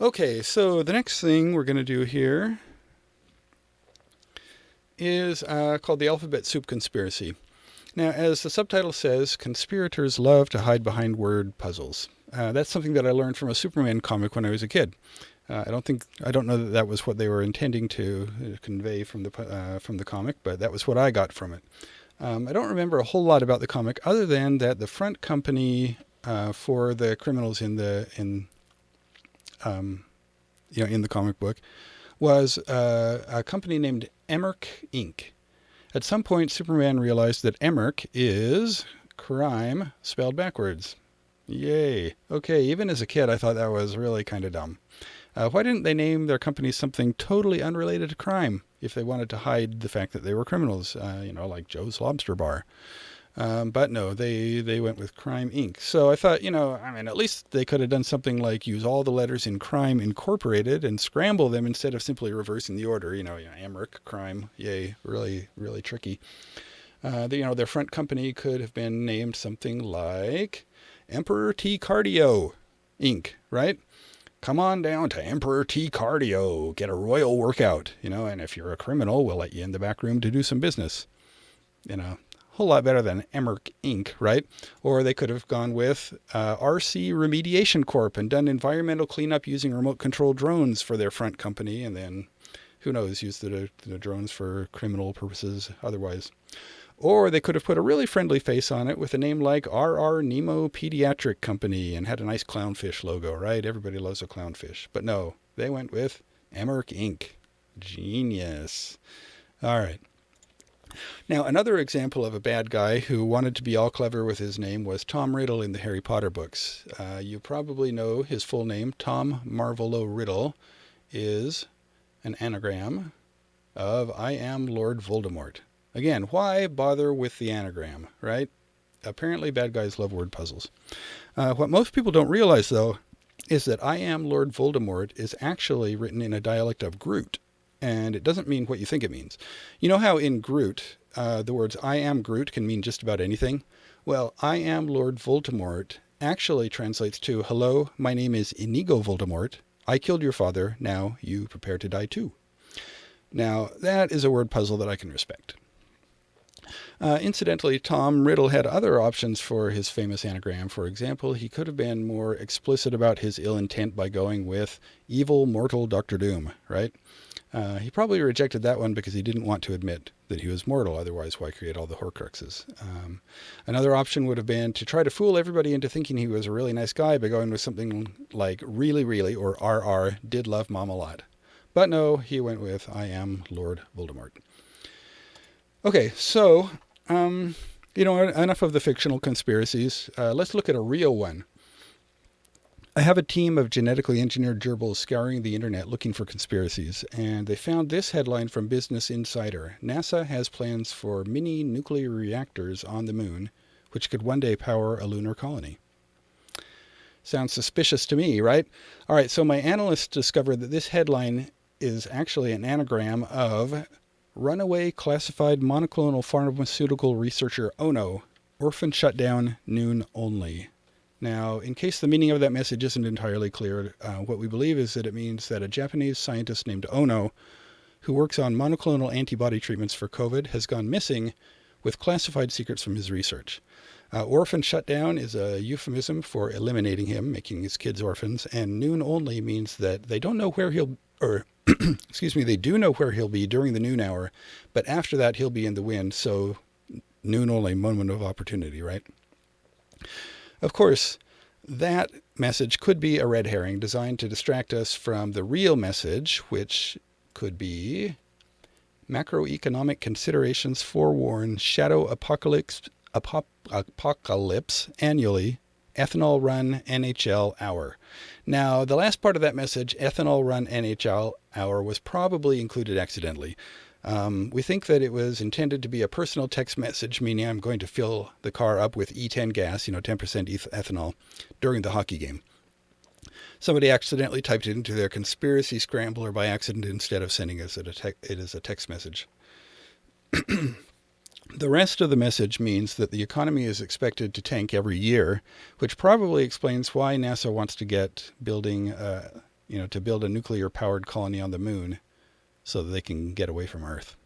Okay, so the next thing we're going to do here is called the Alphabet Soup Conspiracy. Now, as the subtitle says, conspirators love to hide behind word puzzles. That's something that I learned from a Superman comic when I was a kid. I don't know that that was what they were intending to convey from the comic, but that was what I got from it. I don't remember a whole lot about the comic, other than that the front company for the criminals in the comic book was a company named Emerk Inc. At some point, Superman realized that Emerk is crime spelled backwards. Yay. Okay, even as a kid, I thought that was really kind of dumb. Why didn't they name their company something totally unrelated to crime if they wanted to hide the fact that they were criminals, like Joe's Lobster Bar? But no, they went with Crime Inc. So I thought, at least they could have done something like use all the letters in Crime Incorporated and scramble them instead of simply reversing the order. Emmerich, Crime, yay, really, really tricky. Their front company could have been named something like Emperor T Cardio Inc., right? Come on down to Emperor T Cardio, get a royal workout, and if you're a criminal, we'll let you in the back room to do some business. Whole lot better than Emerk Inc., right? Or they could have gone with RC Remediation Corp. And done environmental cleanup using remote control drones for their front company, and then, who knows, use the drones for criminal purposes otherwise. Or they could have put a really friendly face on it with a name like NEMO Pediatric Company and had a nice clownfish logo, right? Everybody loves a clownfish. But no, they went with Emerk Inc. Genius. All right. Now, another example of a bad guy who wanted to be all clever with his name was Tom Riddle in the Harry Potter books. You probably know his full name. Tom Marvolo Riddle is an anagram of I am Lord Voldemort. Again, why bother with the anagram, right? Apparently bad guys love word puzzles. What most people don't realize, though, is that I am Lord Voldemort is actually written in a dialect of Groot. And it doesn't mean what you think it means. You know how in Groot, the words I am Groot can mean just about anything? Well, I am Lord Voldemort actually translates to, hello, my name is Inigo Voldemort. I killed your father. Now you prepare to die too. Now, that is a word puzzle that I can respect. Incidentally, Tom Riddle had other options for his famous anagram. For example, he could have been more explicit about his ill intent by going with evil mortal Dr. Doom, right? He probably rejected that one because he didn't want to admit that he was mortal. Otherwise, why create all the Horcruxes? Another option would have been to try to fool everybody into thinking he was a really nice guy by going with something like really, really, or RR, did love Mom a lot. But no, he went with I am Lord Voldemort. Okay, so, enough of the fictional conspiracies. Let's look at a real one. I have a team of genetically engineered gerbils scouring the internet looking for conspiracies, and they found this headline from Business Insider. NASA has plans for mini nuclear reactors on the moon, which could one day power a lunar colony. Sounds suspicious to me, right? All right, so my analysts discovered that this headline is actually an anagram of runaway classified monoclonal pharmaceutical researcher Ono, orphan shutdown, noon only. Now, in case the meaning of that message isn't entirely clear, what we believe is that it means that a Japanese scientist named Ono, who works on monoclonal antibody treatments for COVID, has gone missing with classified secrets from his research. Orphan shutdown is a euphemism for eliminating him, making his kids orphans, and noon only means that they don't know where he'll, or they do know where he'll be during the noon hour, but after that he'll be in the wind, so noon only, moment of opportunity, right? Of course, that message could be a red herring designed to distract us from the real message, which could be macroeconomic considerations forewarn shadow apocalypse annually, ethanol run NHL hour. Now, the last part of that message, ethanol run NHL hour, was probably included accidentally. We think that it was intended to be a personal text message, meaning I'm going to fill the car up with E10 gas, 10% ethanol, during the hockey game. Somebody accidentally typed it into their conspiracy scrambler by accident instead of sending it as a text message. The rest of the message means that the economy is expected to tank every year, which probably explains why NASA wants to get building to build a nuclear-powered colony on the moon so that they can get away from Earth.